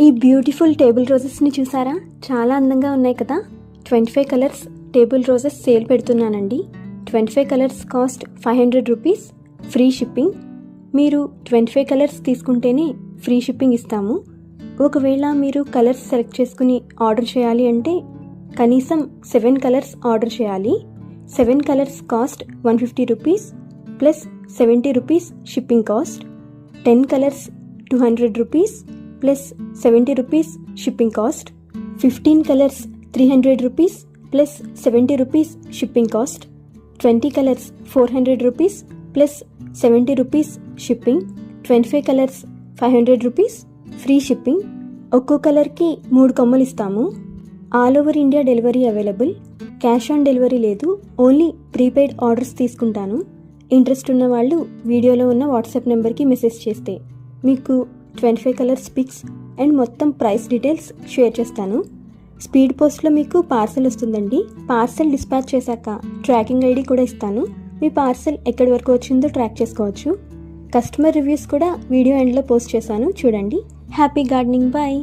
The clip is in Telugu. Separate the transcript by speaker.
Speaker 1: ఈ బ్యూటిఫుల్ టేబుల్ రోజెస్ని చూసారా? చాలా అందంగా ఉన్నాయి కదా. 25 కలర్స్ టేబుల్ రోజెస్ సేల్ పెడుతున్నానండి. 25 colours cost 500 rupees, free shipping. మీరు 25 కలర్స్ తీసుకుంటేనే ఫ్రీ షిప్పింగ్ ఇస్తాము. ఒకవేళ మీరు కలర్స్ సెలెక్ట్ చేసుకుని ఆర్డర్ చేయాలి అంటే కనీసం 7 కలర్స్ ఆర్డర్ చేయాలి. 7 colours cost 150 rupees plus 70 rupees shipping cost. 10 colours 200 rupees plus 70 rupees shipping cost. 15 colours 300 rupees plus 70 rupees shipping cost. 20 colours 400 rupees plus 70 rupees shipping. 25 colours 500 rupees, free shipping. ఒక్కో కలర్కి 3 కొమ్మలు ఇస్తాము. All over India delivery available. Cash on delivery లేదు, ఓన్లీ ప్రీపెయిడ్ ఆర్డర్స్ తీసుకుంటాను. ఇంట్రెస్ట్ ఉన్న వాళ్ళు వీడియోలో ఉన్న వాట్సాప్ నెంబర్కి మెసేజ్ చేస్తే మీకు 25 కలర్స్ పిక్స్ అండ్ మొత్తం ప్రైస్ డీటెయిల్స్ షేర్ చేస్తాను. స్పీడ్ పోస్ట్లో మీకు పార్సల్ వస్తుందండి. పార్సల్ డిస్పాచ్ చేశాక ట్రాకింగ్ ఐడి కూడా ఇస్తాను. మీ పార్సల్ ఎక్కడి వరకు వచ్చిందో ట్రాక్ చేసుకోవచ్చు. కస్టమర్ రివ్యూస్ కూడా వీడియో ఎండ్లో పోస్ట్ చేశాను, చూడండి. Happy gardening, bye.